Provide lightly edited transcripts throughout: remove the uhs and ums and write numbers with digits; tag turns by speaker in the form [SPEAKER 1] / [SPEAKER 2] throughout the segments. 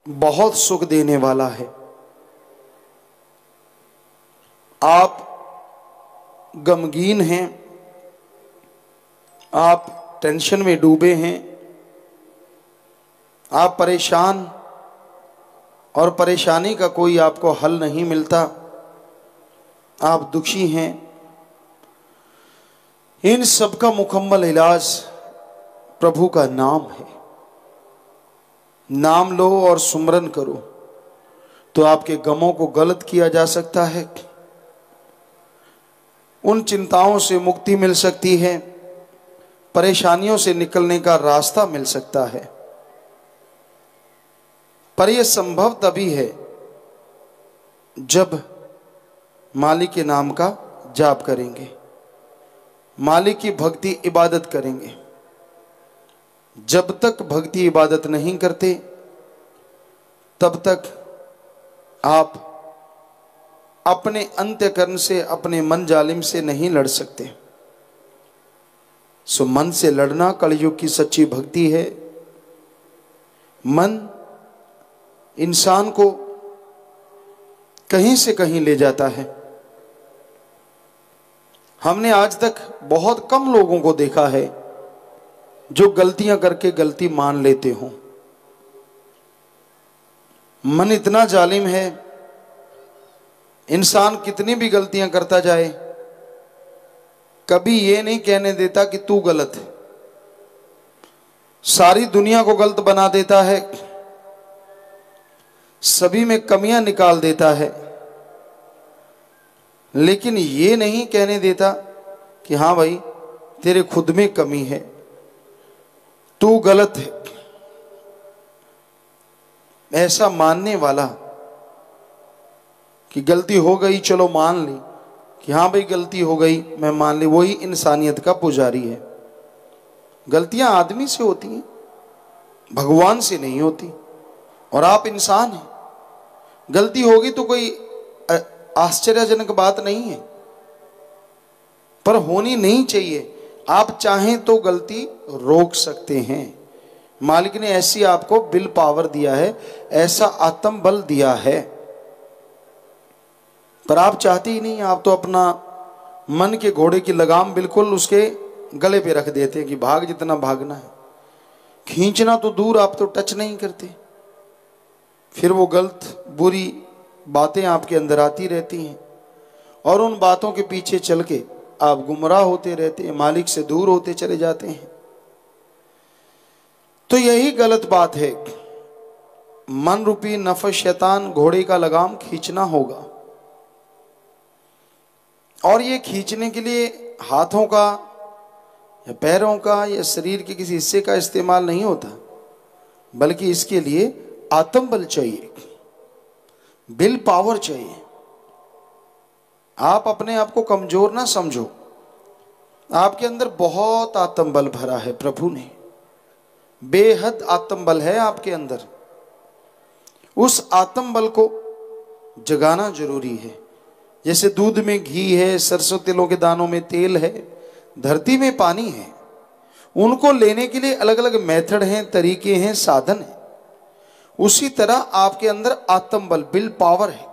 [SPEAKER 1] बहुत सुख देने वाला है। आप गमगीन हैं, आप टेंशन में डूबे हैं, आप परेशान और परेशानी का कोई आपको हल नहीं मिलता, आप दुखी हैं, इन सब का मुकम्मल इलाज प्रभु का नाम है। नाम लो और सुमरन करो तो आपके गमों को गलत किया जा सकता है, उन चिंताओं से मुक्ति मिल सकती है, परेशानियों से निकलने का रास्ता मिल सकता है। पर यह संभव तभी है जब मालिक के नाम का जाप करेंगे, मालिक की भक्ति इबादत करेंगे। जब तक भक्ति इबादत नहीं करते तब तक आप अपने अंतःकरण से, अपने मन जालिम से नहीं लड़ सकते। सो मन से लड़ना कलयुग की सच्ची भक्ति है। मन इंसान को कहीं से कहीं ले जाता है। हमने आज तक बहुत कम लोगों को देखा है जो गलतियां करके गलती मान लेते हों। मन इतना जालिम है, इंसान कितनी भी गलतियां करता जाए कभी ये नहीं कहने देता कि तू गलत है। सारी दुनिया को गलत बना देता है, सभी में कमियां निकाल देता है, लेकिन ये नहीं कहने देता कि हाँ भाई तेरे खुद में कमी है, तू गलत है। ऐसा मानने वाला कि गलती हो गई चलो मान ली, कि हाँ भाई गलती हो गई मैं मान ली, वही इंसानियत का पुजारी है। गलतियां आदमी से होती हैं, भगवान से नहीं होती। और आप इंसान हैं, गलती होगी तो कोई आश्चर्यजनक बात नहीं है, पर होनी नहीं चाहिए। आप चाहें तो गलती रोक सकते हैं। मालिक ने ऐसी आपको विल पावर दिया है, ऐसा आत्म बल दिया है, पर आप चाहते ही नहीं। आप तो अपना मन के घोड़े की लगाम बिल्कुल उसके गले पे रख देते हैं कि भाग जितना भागना है। खींचना तो दूर, आप तो टच नहीं करते। फिर वो गलत बुरी बातें आपके अंदर आती रहती हैं और उन बातों के पीछे चल के आप गुमराह होते रहते हैं, मालिक से दूर होते चले जाते हैं। तो यही गलत बात है। मन रूपी नफस शैतान घोड़े का लगाम खींचना होगा, और ये खींचने के लिए हाथों का या पैरों का या शरीर के किसी हिस्से का इस्तेमाल नहीं होता, बल्कि इसके लिए आत्मबल चाहिए, विल पावर चाहिए। आप अपने आप को कमजोर ना समझो, आपके अंदर बहुत आत्मबल भरा है। प्रभु ने बेहद आत्मबल है आपके अंदर। उस आत्मबल को जगाना जरूरी है। जैसे दूध में घी है, सरसों तिलों के दानों में तेल है, धरती में पानी है, उनको लेने के लिए अलग अलग मेथड हैं, तरीके हैं, साधन हैं। उसी तरह आपके अंदर आत्मबल, विल पावर है,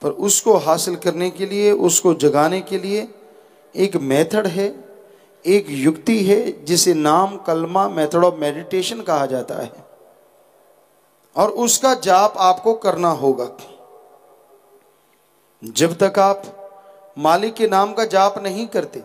[SPEAKER 1] पर उसको हासिल करने के लिए, उसको जगाने के लिए एक मेथड है, एक युक्ति है, जिसे नाम, कलमा, मेथड ऑफ मेडिटेशन कहा जाता है। और उसका जाप आपको करना होगा। जब तक आप मालिक के नाम का जाप नहीं करते,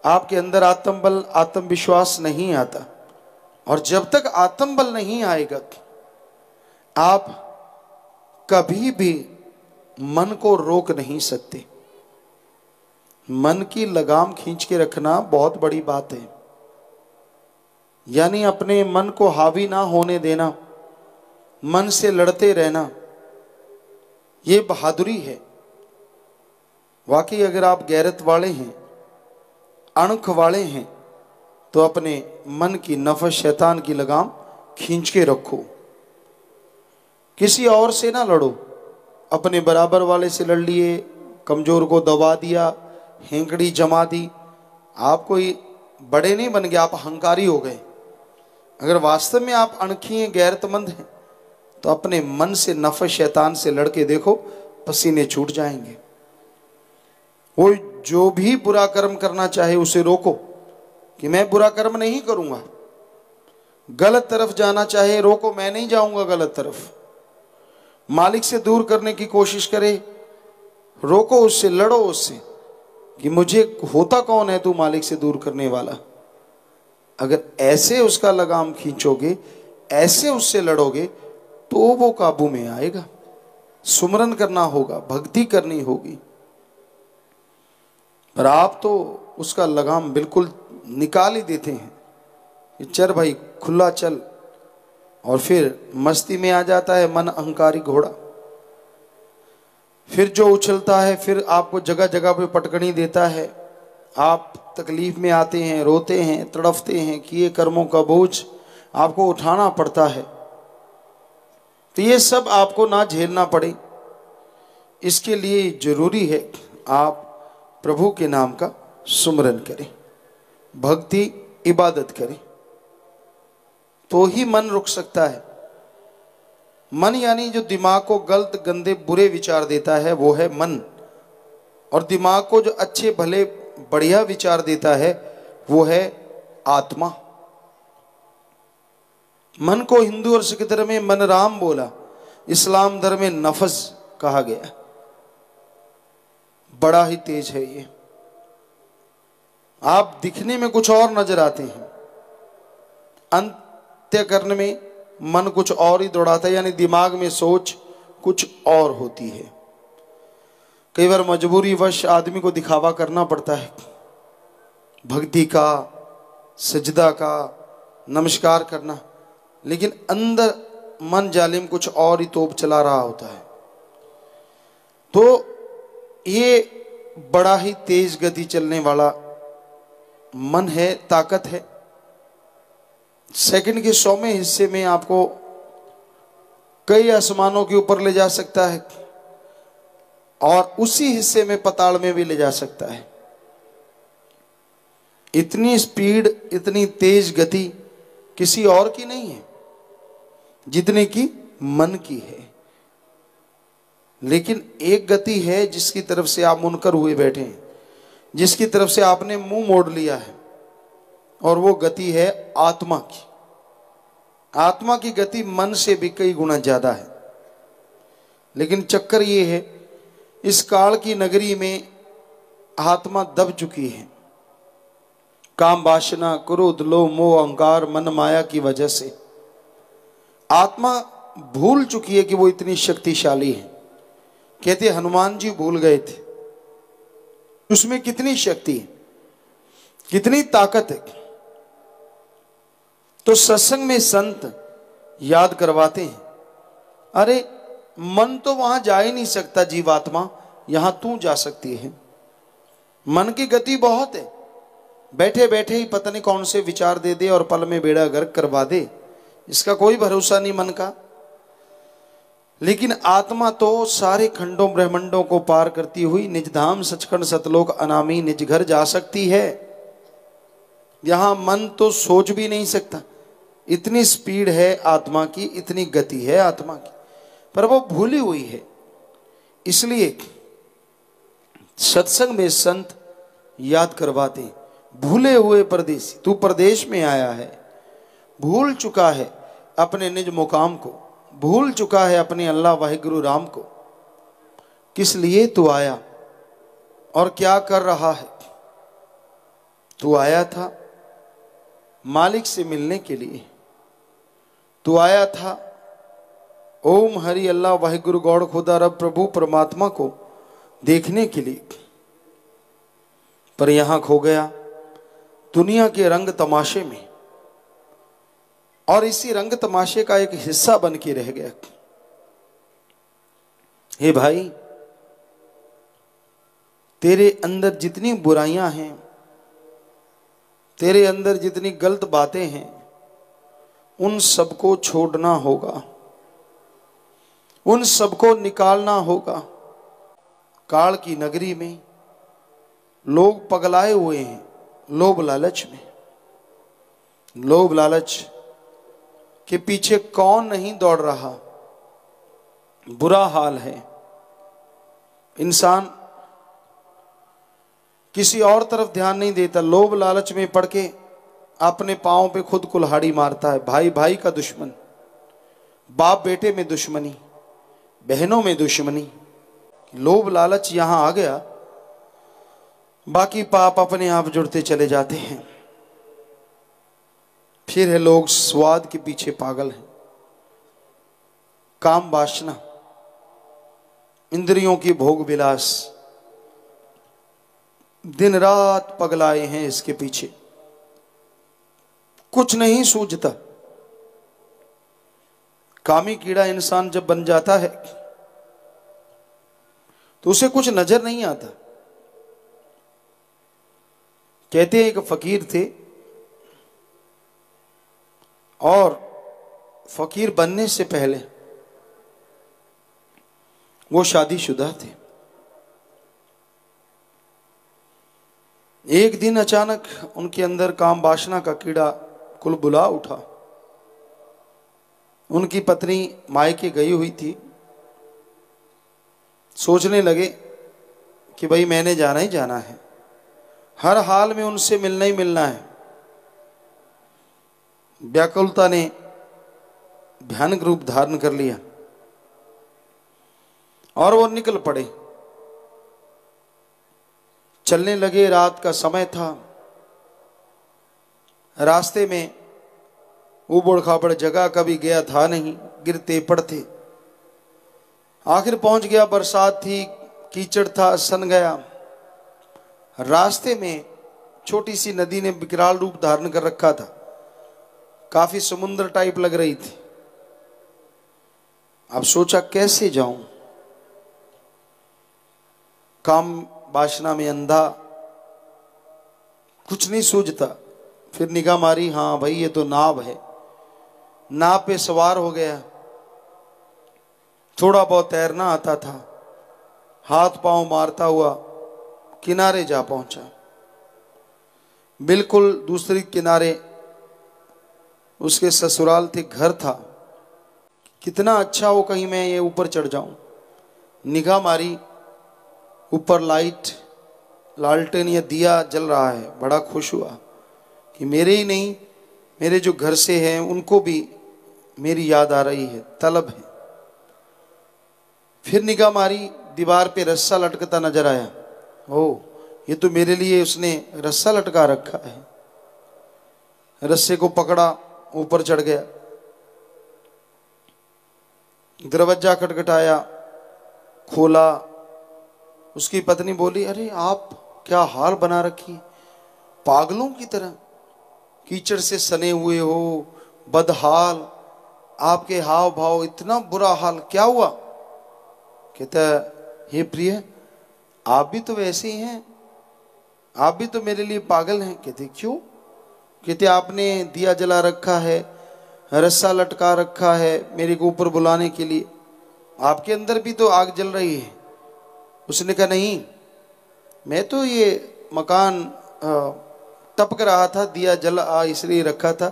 [SPEAKER 1] आपके अंदर आत्मबल, आत्मविश्वास नहीं आता। और जब तक आत्मबल नहीं आएगा, आप कभी भी मन को रोक नहीं सकते। मन की लगाम खींच के रखना बहुत बड़ी बात है। यानी अपने मन को हावी ना होने देना, मन से लड़ते रहना, ये बहादुरी है। वाकई अगर आप गैरत वाले हैं, अणख वाले हैं, तो अपने मन की नफस शैतान की लगाम खींच के रखो। किसी और से ना लड़ो, अपने बराबर वाले से लड़ लिए, कमजोर को दबा दिया, हेंकड़ी जमा दी, आप कोई बड़े नहीं बन गए, आप अहंकारी हो गए। अगर वास्तव में आप अणखी हैं, गैरतमंद हैं, तो अपने मन से नफ़स शैतान से लड़के देखो, पसीने छूट जाएंगे। वो जो भी बुरा कर्म करना चाहे उसे रोको कि मैं बुरा कर्म नहीं करूंगा। गलत तरफ जाना चाहे रोको, मैं नहीं जाऊंगा गलत तरफ। मालिक से दूर करने की कोशिश करे, रोको उससे, लड़ो उससे कि मुझे होता कौन है तू मालिक से दूर करने वाला। अगर ऐसे उसका लगाम खींचोगे, ऐसे उससे लड़ोगे तो वो काबू में आएगा। सुमरन करना होगा, भक्ति करनी होगी। पर आप तो उसका लगाम बिल्कुल निकाल ही देते हैं कि चल भाई खुला चल, और फिर मस्ती में आ जाता है मन अहंकारी घोड़ा। फिर जो उछलता है, फिर आपको जगह जगह पे पटकनी देता है। आप तकलीफ में आते हैं, रोते हैं, तड़फते हैं, किए कर्मों का बोझ आपको उठाना पड़ता है। तो ये सब आपको ना झेलना पड़े, इसके लिए जरूरी है आप प्रभु के नाम का सुमरन करें, भक्ति इबादत करें, तो ही मन रुक सकता है। मन यानी जो दिमाग को गलत गंदे बुरे विचार देता है वो है मन, और दिमाग को जो अच्छे भले बढ़िया विचार देता है वो है आत्मा। मन को हिंदू और सिख धर्म में मन राम बोला, इस्लाम धर्म में नफस कहा गया। बड़ा ही तेज है ये। आप दिखने में कुछ और नजर आते हैं, अंत्यकरण में मन कुछ और ही दौड़ाता है, यानी दिमाग में सोच कुछ और होती है। कई बार मजबूरी वश आदमी को दिखावा करना पड़ता है, भक्ति का, सजदा का, नमस्कार करना, लेकिन अंदर मन जालिम कुछ और ही तोप चला रहा होता है। तो ये बड़ा ही तेज गति चलने वाला मन है, ताकत है। सेकंड के 100वें हिस्से में आपको कई आसमानों के ऊपर ले जा सकता है और उसी हिस्से में पताल में भी ले जा सकता है। इतनी स्पीड, इतनी तेज गति किसी और की नहीं है जितने की मन की है। लेकिन एक गति है जिसकी तरफ से आप मुनकर हुए बैठे हैं, जिसकी तरफ से आपने मुंह मोड़ लिया है, और वो गति है आत्मा की। आत्मा की गति मन से भी कई गुना ज्यादा है। लेकिन चक्कर ये है, इस काल की नगरी में आत्मा दब चुकी है। काम, वासना, क्रोध, लोभ, मोह, अहंकार, मन माया की वजह से आत्मा भूल चुकी है कि वो इतनी शक्तिशाली है। कहते हनुमान जी भूल गए थे उसमें कितनी शक्ति है, कितनी ताकत है। तो सत्संग में संत याद करवाते हैं, अरे मन तो वहां जा ही नहीं सकता जीवात्मा, यहां तू जा सकती है। मन की गति बहुत है, बैठे बैठे ही पता नहीं कौन से विचार दे दे और पल में बेड़ा गर्क करवा दे, इसका कोई भरोसा नहीं मन का। लेकिन आत्मा तो सारे खंडों ब्रह्मंडों को पार करती हुई निज धाम सचखंड सतलोक अनामी निज घर जा सकती है। यहां मन तो सोच भी नहीं सकता, इतनी स्पीड है आत्मा की, इतनी गति है आत्मा की, पर वो भूली हुई है। इसलिए सत्संग में संत याद करवाते, भूले हुए परदेसी, तू परदेश में आया है, भूल चुका है अपने निज मुकाम को, भूल चुका है अपने अल्लाह वाहिगुरु राम को। किस लिए तू आया और क्या कर रहा है? तू आया था मालिक से मिलने के लिए, तू आया था ओम हरि अल्लाह वाहिगुरु गौड़ खुदा रब प्रभु परमात्मा को देखने के लिए, पर यहां खो गया दुनिया के रंग तमाशे में, और इसी रंग तमाशे का एक हिस्सा बन के रह गया। हे भाई, तेरे अंदर जितनी बुराइयां हैं, तेरे अंदर जितनी गलत बातें हैं, उन सबको छोड़ना होगा, उन सबको निकालना होगा। काल की नगरी में लोग पगलाए हुए हैं लोभ लालच में। लोभ लालच के पीछे कौन नहीं दौड़ रहा? बुरा हाल है। इंसान किसी और तरफ ध्यान नहीं देता, लोभ लालच में पड़ के अपने पांव पे खुद कुल्हाड़ी मारता है। भाई भाई का दुश्मन, बाप बेटे में दुश्मनी, बहनों में दुश्मनी। लोभ लालच यहां आ गया, बाकी पाप अपने आप जुड़ते चले जाते हैं। फिर है लोग स्वाद के पीछे पागल हैं। काम वासना, इंद्रियों की भोग विलास, दिन रात पगलाए हैं इसके पीछे, कुछ नहीं सूझता। कामी कीड़ा इंसान जब बन जाता है तो उसे कुछ नजर नहीं आता। कहते हैं एक फकीर थे और फकीर बनने से पहले वो शादीशुदा थे। एक दिन अचानक उनके अंदर काम वासना का कीड़ा कुलबुला उठा। उनकी पत्नी मायके गई हुई थी, सोचने लगे कि भाई मैंने जाना ही जाना है, हर हाल में उनसे मिलना ही मिलना है। व्याकुलता ने भयानक रूप धारण कर लिया और वो निकल पड़े, चलने लगे। रात का समय था, रास्ते में उबड़ खाबड़ जगह, कभी गया था नहीं, गिरते पड़ते। आखिर पहुंच गया, बरसात थी, कीचड़ था, सन गया। रास्ते में छोटी सी नदी ने विकराल रूप धारण कर रखा था, काफी समुद्र टाइप लग रही थी। अब सोचा कैसे जाऊं, काम वासना में अंधा, कुछ नहीं सूझता। फिर निगाह मारी, हाँ भाई ये तो नाव है। नाव पे सवार हो गया। थोड़ा बहुत तैरना आता था, हाथ पांव मारता हुआ किनारे जा पहुंचा। बिल्कुल दूसरी किनारे उसके ससुराल थे, घर था। कितना अच्छा हो कहीं मैं ये ऊपर चढ़ जाऊं। निगाह मारी, ऊपर लालटेन या दिया जल रहा है। बड़ा खुश हुआ कि मेरे ही नहीं, मेरे जो घर से हैं उनको भी मेरी याद आ रही है, तलब है। फिर निगाह मारी, दीवार पे रस्सा लटकता नजर आया। ओ, ये तो मेरे लिए उसने रस्सा लटका रखा है। रस्से को पकड़ा, ऊपर चढ़ गया। दरवाजा खटखटाया, खोला। उसकी पत्नी बोली, अरे आप क्या हाल बना रखी, पागलों की तरह कीचड़ से सने हुए हो, बदहाल, आपके हाव भाव, इतना बुरा हाल, क्या हुआ? कहता, हे प्रिय, आप भी तो वैसे ही हैं, आप भी तो मेरे लिए पागल हैं। कहते, क्यों? कहते, आपने दिया जला रखा है, रस्सा लटका रखा है मेरे को ऊपर बुलाने के लिए, आपके अंदर भी तो आग जल रही है। उसने कहा, नहीं, मैं तो ये मकान टपक रहा था, दिया जल इसलिए रखा था,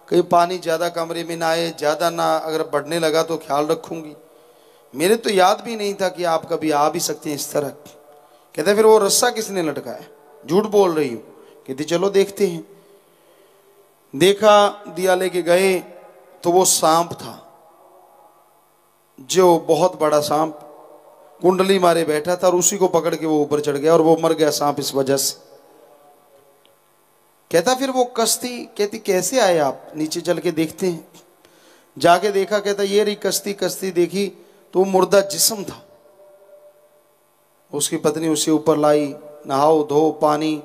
[SPEAKER 1] कहीं पानी ज़्यादा कमरे में ना आए, ज़्यादा ना अगर बढ़ने लगा तो ख्याल रखूंगी। मेरे तो याद भी नहीं था कि आप कभी आ भी सकते हैं इस तरह। कहते, फिर वो रस्सा किसने लटकाया? झूठ बोल रही हूँ। कहती, चलो देखते हैं। देखा, दिया लेके गए तो वो सांप था, जो बहुत बड़ा सांप कुंडली मारे बैठा था, और उसी को पकड़ के वो ऊपर चढ़ गया और वो मर गया सांप इस वजह से। कहता, फिर वो कश्ती, कहती कैसे आए आप? नीचे चल के देखते हैं। जाके देखा, कहता ये रही कश्ती। कश्ती देखी तो मुर्दा जिस्म था। उसकी पत्नी उसे ऊपर लाई, नहाओ धो, पानी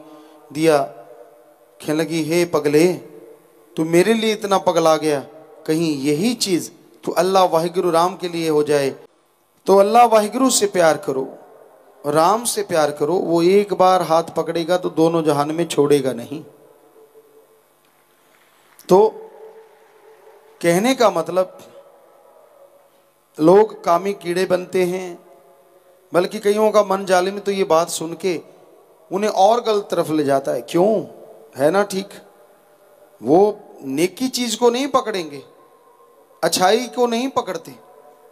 [SPEAKER 1] दिया। कहने लगी, हे पगले, तू मेरे लिए इतना पगला गया, कहीं यही चीज तो अल्लाह वाहिगुरु राम के लिए हो जाए। तो अल्लाह वाहिगुरु से प्यार करो, राम से प्यार करो, वो एक बार हाथ पकड़ेगा तो दोनों जहान में छोड़ेगा नहीं। तो कहने का मतलब, लोग कामी कीड़े बनते हैं, बल्कि कईयों का मन जालिम तो ये बात सुन के उन्हें और गलत तरफ ले जाता है। क्यों? है ना ठीक, वो नेकी चीज को नहीं पकड़ेंगे, अच्छाई को नहीं पकड़ते,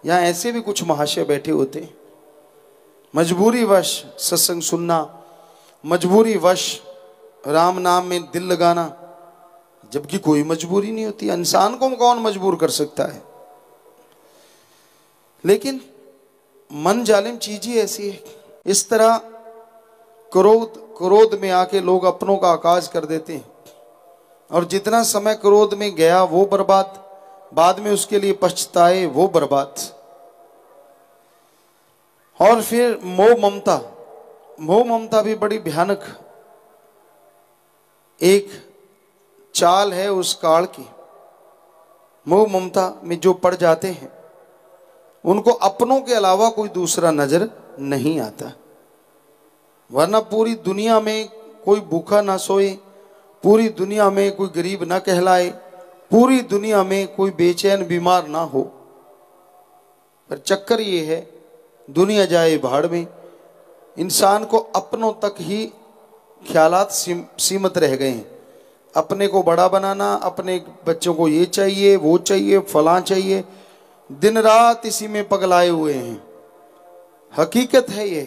[SPEAKER 1] यहाँ ऐसे भी कुछ महाशय बैठे होते हैं, मजबूरी वश सत्संग सुनना, मजबूरी वश राम नाम में दिल लगाना, जबकि कोई मजबूरी नहीं होती। इंसान को कौन मजबूर कर सकता है? लेकिन मन जालिम चीज ही ऐसी है। इस तरह क्रोध में आके लोग अपनों का आकाज कर देते हैं, और जितना समय क्रोध में गया वो बर्बाद, बाद में उसके लिए पछताए वो बर्बाद। और फिर मोह ममता भी बड़ी भयानक एक चाल है उस काल की। मोह ममता में जो पड़ जाते हैं उनको अपनों के अलावा कोई दूसरा नजर नहीं आता, वरना पूरी दुनिया में कोई भूखा ना सोए, पूरी दुनिया में कोई गरीब ना कहलाए, पूरी दुनिया में कोई बेचैन बीमार ना हो। पर चक्कर ये है, दुनिया जाए भाड़ में, इंसान को अपनों तक ही ख्यालात सीमित रह गए हैं। अपने को बड़ा बनाना, अपने बच्चों को ये चाहिए वो चाहिए फलां चाहिए, दिन रात इसी में पगलाए हुए हैं। हकीकत है ये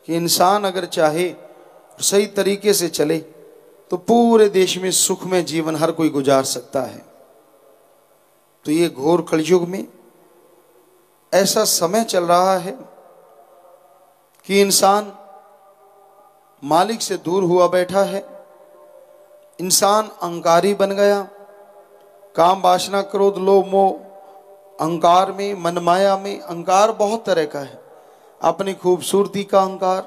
[SPEAKER 1] कि इंसान अगर चाहे सही तरीके से चले तो पूरे देश में सुख में जीवन हर कोई गुजार सकता है। तो ये घोर कलयुग में ऐसा समय चल रहा है कि इंसान मालिक से दूर हुआ बैठा है, इंसान अहंकारी बन गया। काम वासना क्रोध लोभ मोह अहंकार में, मनमाया में अहंकार बहुत तरह का है। अपनी खूबसूरती का अहंकार,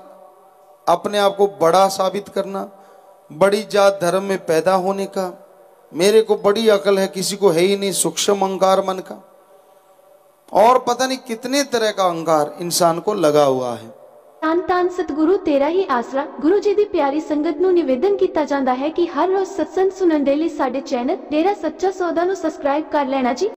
[SPEAKER 1] अपने आप को बड़ा साबित करना, बड़ी जात धर्म में पैदा होने का, मेरे को बड़ी अकल है किसी को है ही नहीं, सूक्ष्म अहंकार मन का, और पता नहीं कितने तरह का अहंकार इंसान को लगा हुआ है।
[SPEAKER 2] ਧੰਨ ਧੰਨ ਸਤਿਗੁਰੂ ਤੇਰਾ ਹੀ ਆਸਰਾ। ਗੁਰੂ ਜੀ ਦੀ ਪਿਆਰੀ ਸੰਗਤ ਨੂੰ ਨਿਵੇਦਨ ਕੀਤਾ ਜਾਂਦਾ ਹੈ ਕਿ ਹਰ ਰੋਜ਼ ਸਤਸੰਗ ਸੁਣਨ ਦੇ ਲਈ ਸਾਡੇ ਚੈਨਲ ਡੇਰਾ ਸੱਚਾ ਸੌਦਾ ਨੂੰ ਸਬਸਕ੍ਰਾਈਬ ਕਰ ਲੈਣਾ ਜੀ।